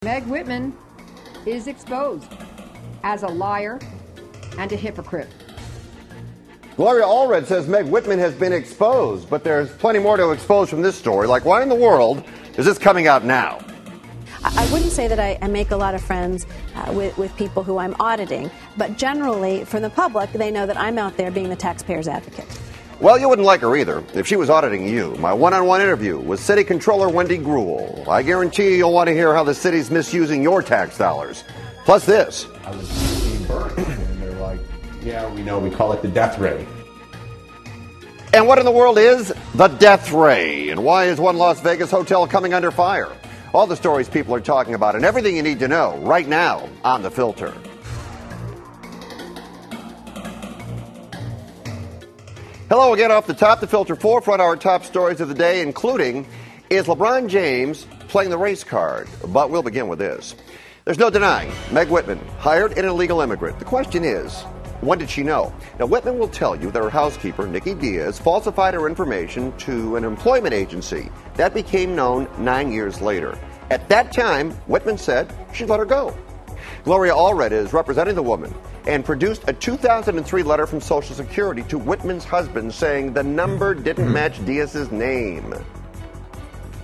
Meg Whitman is exposed as a liar and a hypocrite. Gloria Allred says Meg Whitman has been exposed, but there's plenty more to expose from this story. Like, why in the world is this coming out now? I wouldn't say that I make a lot of friends with people who I'm auditing, but generally, from the public, they know that I'm out there being the taxpayer's advocate. Well, you wouldn't like her either if she was auditing you. My one-on-one interview with City Controller Wendy Gruhl. I guarantee you'll want to hear how the city's misusing your tax dollars. Plus this. I was being burned, and they're like, yeah, we know, we call it the death ray. And what in the world is the death ray? And why is one Las Vegas hotel coming under fire? All the stories people are talking about and everything you need to know right now on The Filter. Hello again off the top. The Filter forefront our top stories of the day, including, is LeBron James playing the race card? But we'll begin with this. There's no denying Meg Whitman hired an illegal immigrant. The question is, when did she know? Now, Whitman will tell you that her housekeeper, Nikki Diaz, falsified her information to an employment agency. That became known 9 years later. At that time, Whitman said she'd let her go. Gloria Allred is representing the woman and produced a 2003 letter from Social Security to Whitman's husband saying the number didn't match Diaz's name.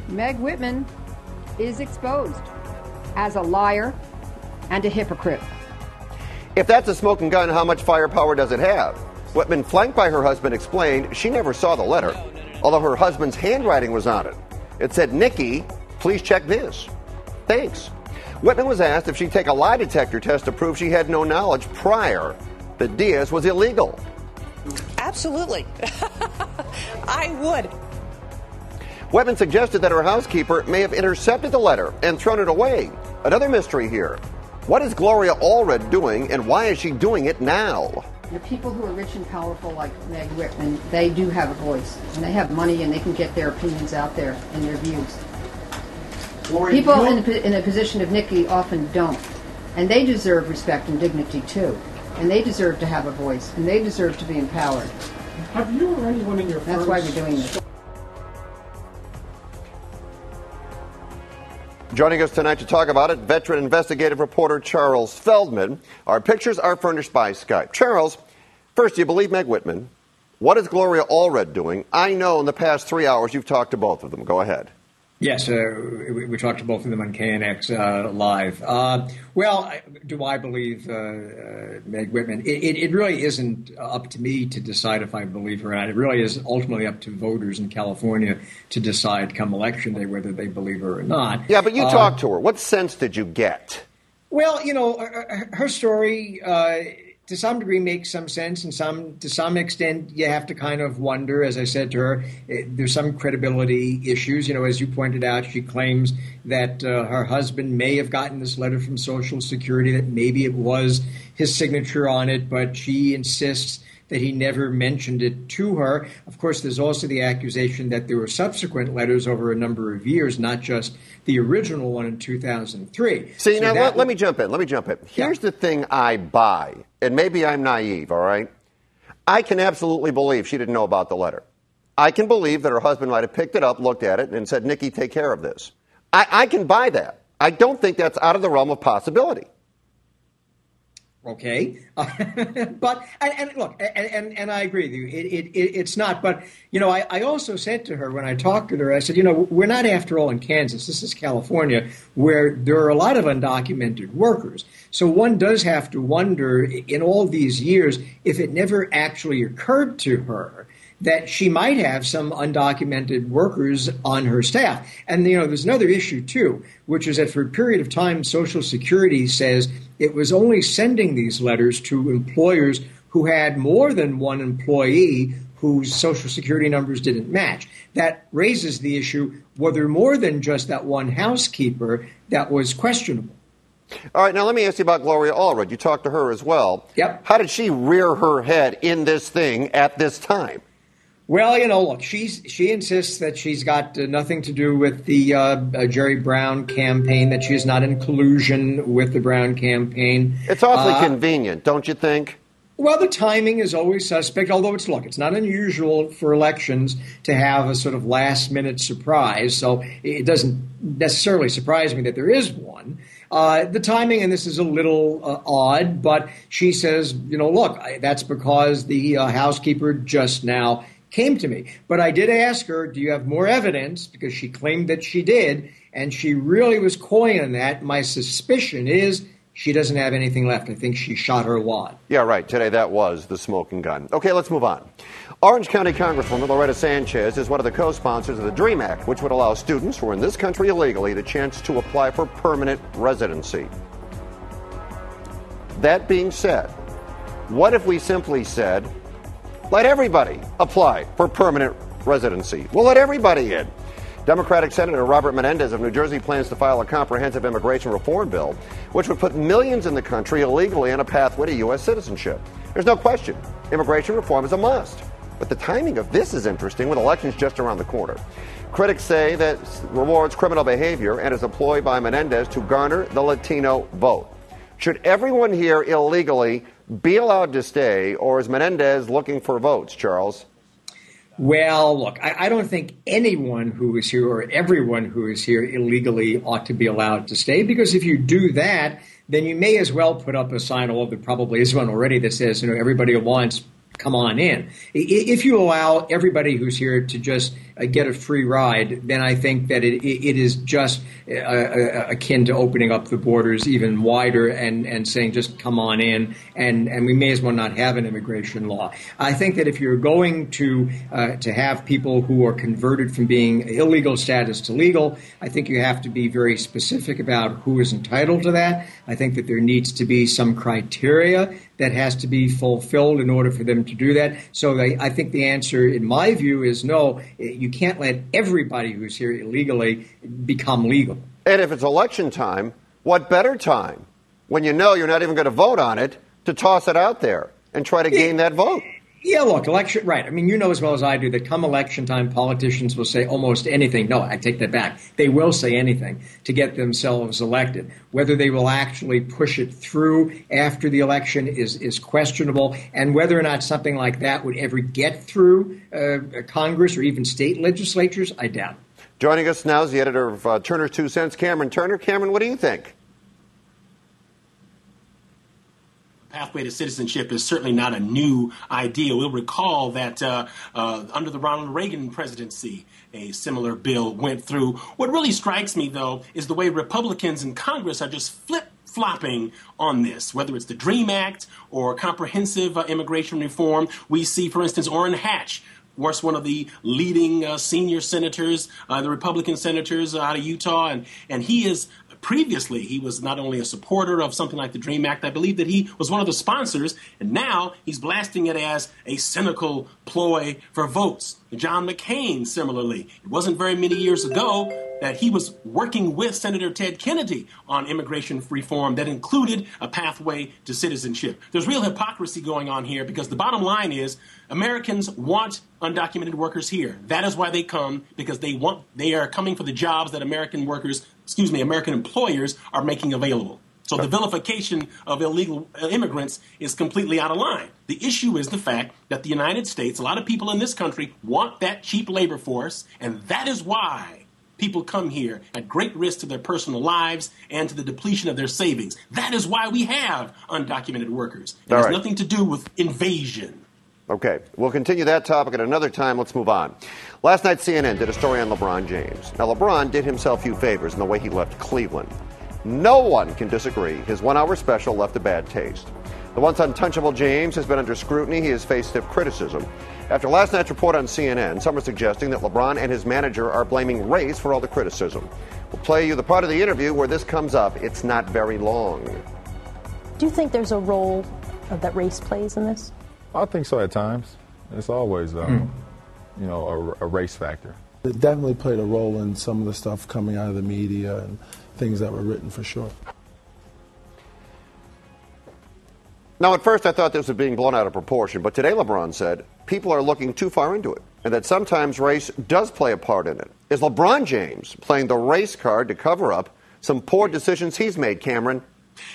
Meg Whitman is exposed as a liar and a hypocrite. If that's a smoking gun, how much firepower does it have? Whitman, flanked by her husband, explained she never saw the letter, although her husband's handwriting was on it. It said, "Nikki, please check this. Thanks." Whitman was asked if she'd take a lie detector test to prove she had no knowledge prior that Diaz was illegal. Absolutely. I would. Whitman suggested that her housekeeper may have intercepted the letter and thrown it away. Another mystery here. What is Gloria Allred doing, and why is she doing it now? The people who are rich and powerful like Meg Whitman, they do have a voice, and they have money, and they can get their opinions out there and their views. People in a position of Nikki often don't, and they deserve respect and dignity too, and they deserve to have a voice, and they deserve to be empowered. Have you or anyone in your firm? That's why we're doing this. Joining us tonight to talk about it, veteran investigative reporter Charles Feldman. Our pictures are furnished by Skype. Charles, first, do you believe Meg Whitman? What is Gloria Allred doing? I know in the past 3 hours you've talked to both of them. Go ahead. Yes, we talked to both of them on KNX Live. Well, do I believe Meg Whitman? It really isn't up to me to decide if I believe her or not. It really is ultimately up to voters in California to decide come election day whether they believe her or not. Yeah, but you talked to her. What sense did you get? Well, you know, her story to some degree makes some sense, and to some extent you have to kind of wonder. As I said to her, there's some credibility issues. You know, as you pointed out, she claims that her husband may have gotten this letter from Social Security, that maybe it was his signature on it, but she insists that he never mentioned it to her. Of course, there's also the accusation that there were subsequent letters over a number of years, not just the original one in 2003. See, so now let me jump in. Here's the thing I buy, and maybe I'm naive, all right? I can absolutely believe she didn't know about the letter. I can believe that her husband might have picked it up, looked at it, and said, "Nikki, take care of this." I can buy that. I don't think that's out of the realm of possibility. Okay, but and look, and I agree with you. It's not. But you know, I also said to her when I talked to her, I said, you know, we're not after all in Kansas. This is California, where there are a lot of undocumented workers. So one does have to wonder, in all these years, if it never actually occurred to her that she might have some undocumented workers on her staff. And, you know, there's another issue, too, which is that for a period of time, Social Security says it was only sending these letters to employers who had more than one employee whose Social Security numbers didn't match. That raises the issue, were there more than just that one housekeeper that was questionable? All right, now let me ask you about Gloria Allred. You talked to her as well. Yep. How did she rear her head in this thing at this time? Well, you know, look, she insists that she's got nothing to do with the Jerry Brown campaign, that she is not in collusion with the Brown campaign. It's awfully convenient, don't you think? Well, the timing is always suspect, although it's not unusual for elections to have a sort of last-minute surprise, so it doesn't necessarily surprise me that there is one. The timing, and this is a little odd, but she says, look, that's because the housekeeper just now came to me. But I did ask her, do you have more evidence? Because she claimed that she did, and she really was coy on that. My suspicion is she doesn't have anything left. I think she shot her wad. Yeah, right. Today that was the smoking gun. Okay, let's move on. Orange County Congresswoman Loretta Sanchez is one of the co-sponsors of the DREAM Act, which would allow students who are in this country illegally the chance to apply for permanent residency. That being said, what if we simply said, let everybody apply for permanent residency? We'll let everybody in. Democratic Senator Robert Menendez of New Jersey plans to file a comprehensive immigration reform bill, which would put millions in the country illegally on a pathway to U.S. citizenship. There's no question, immigration reform is a must. But the timing of this is interesting with elections just around the corner. Critics say that rewards criminal behavior and is employed by Menendez to garner the Latino vote. Should everyone here illegally be allowed to stay, or is Menendez looking for votes, Charles? Well, look, I don't think anyone who is here or everyone who is here illegally ought to be allowed to stay, because if you do that, then you may as well put up a sign, although there probably is one already, that says, everybody who wants, come on in. If you allow everybody who's here to just get a free ride, then I think that it is just akin to opening up the borders even wider and saying just come on in, and we may as well not have an immigration law. I think that if you're going to have people who are converted from being illegal status to legal, I think you have to be very specific about who is entitled to that. I think that there needs to be some criteria that has to be fulfilled in order for them to do that. So I think the answer, in my view, is no. You can't let everybody who's here illegally become legal. And if it's election time, what better time, when you know you're not even going to vote on it, to toss it out there and try to gain that vote? Yeah, look, election, right. I mean, you know as well as I do that come election time, politicians will say almost anything. No, I take that back. They will say anything to get themselves elected. Whether they will actually push it through after the election is questionable. And whether or not something like that would ever get through Congress or even state legislatures, I doubt. Joining us now is the editor of Turner's 2 Cents, Cameron Turner. Cameron, what do you think? Pathway to citizenship is certainly not a new idea. We'll recall that under the Ronald Reagan presidency, a similar bill went through. What really strikes me, though, is the way Republicans in Congress are just flip-flopping on this, whether it's the DREAM Act or comprehensive immigration reform. We see, for instance, Orrin Hatch was one of the leading senior senators, the Republican senators out of Utah, and he is previously, he was not only a supporter of something like the DREAM Act, I believe that he was one of the sponsors, and now he's blasting it as a cynical ploy for votes. John McCain, similarly. It wasn't very many years ago that he was working with Senator Ted Kennedy on immigration reform that included a pathway to citizenship. There's real hypocrisy going on here because the bottom line is Americans want undocumented workers here. That is why they come, because they are coming for the jobs that American employers are making available. So the vilification of illegal immigrants is completely out of line. The issue is the fact that the United States, a lot of people in this country want that cheap labor force, and that is why people come here at great risk to their personal lives and to the depletion of their savings. That is why we have undocumented workers. It has nothing to do with invasion. Okay, we'll continue that topic at another time. Let's move on. Last night, CNN did a story on LeBron James. Now, LeBron did himself few favors in the way he left Cleveland. No one can disagree. His 1 hour special left a bad taste. The once untouchable James has been under scrutiny. He has faced stiff criticism. After last night's report on CNN, some are suggesting that LeBron and his manager are blaming race for all the criticism. We'll play you the part of the interview where this comes up. It's not very long. Do you think there's a role that race plays in this? I think so at times. It's always, a race factor. It definitely played a role in some of the stuff coming out of the media and things that were written, for sure. Now, at first I thought this was being blown out of proportion, but today LeBron said people are looking too far into it and that sometimes race does play a part in it. Is LeBron James playing the race card to cover up some poor decisions he's made, Cameron?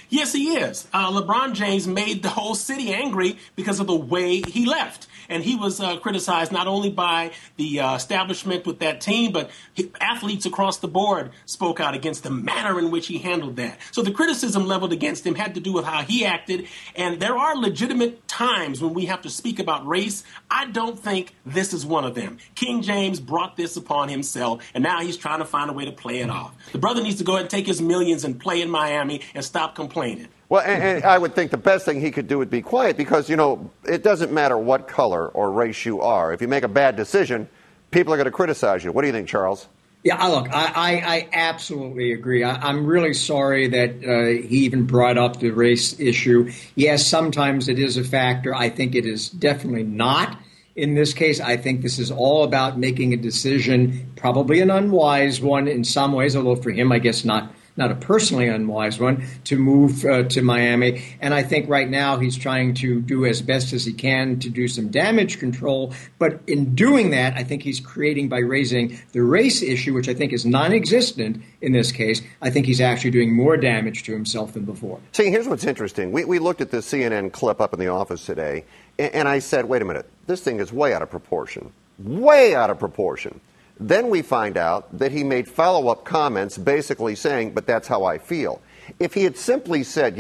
Yes, he is. LeBron James made the whole city angry because of the way he left. And he was criticized not only by the establishment with that team, but athletes across the board spoke out against the manner in which he handled that. So the criticism leveled against him had to do with how he acted. And there are legitimate times when we have to speak about race. I don't think this is one of them. King James brought this upon himself, and now he's trying to find a way to play it off. The brother needs to go ahead and take his millions and play in Miami and stop complaining. Well, and I would think the best thing he could do would be quiet because, it doesn't matter what color or race you are. If you make a bad decision, people are going to criticize you. What do you think, Charles? Yeah, look, I absolutely agree. I'm really sorry that he even brought up the race issue. Yes, sometimes it is a factor. I think it is definitely not in this case. I think this is all about making a decision, probably an unwise one in some ways, although for him, I guess not a personally unwise one, to move to Miami. And I think right now he's trying to do as best as he can to do some damage control. But in doing that, I think he's creating, by raising the race issue, which I think is non-existent in this case, I think he's actually doing more damage to himself than before. See, here's what's interesting. We looked at this CNN clip up in the office today, and I said, wait a minute, this thing is way out of proportion. Way out of proportion. Then we find out that he made follow-up comments basically saying, but that's how I feel. If he had simply said,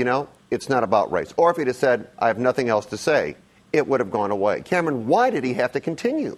it's not about race, or if he'd have said, I have nothing else to say, it would have gone away. Cameron, why did he have to continue?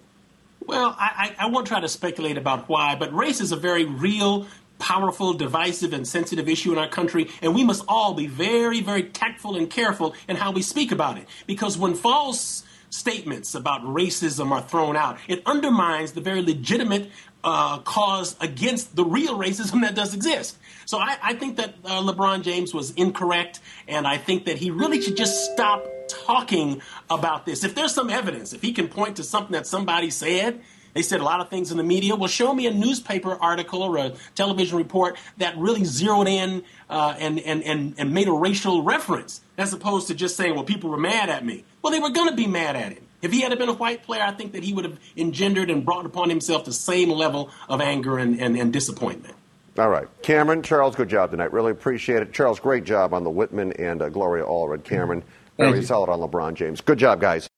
Well, I won't try to speculate about why, but race is a very real, powerful, divisive, and sensitive issue in our country, and we must all be very, very tactful and careful in how we speak about it. Because when false statements about racism are thrown out, it undermines the very legitimate cause against the real racism that does exist. So I think that LeBron James was incorrect, and I think that he really should just stop talking about this. If there's some evidence, if he can point to something that somebody said, they said a lot of things in the media, well, show me a newspaper article or a television report that really zeroed in and made a racial reference, as opposed to just saying, well, people were mad at me. Well, they were going to be mad at him. If he had been a white player, I think that he would have engendered and brought upon himself the same level of anger and disappointment. All right. Cameron, Charles, good job tonight. Really appreciate it. Charles, great job on the Whitman and Gloria Allred. Cameron, very solid on LeBron James. Good job, guys.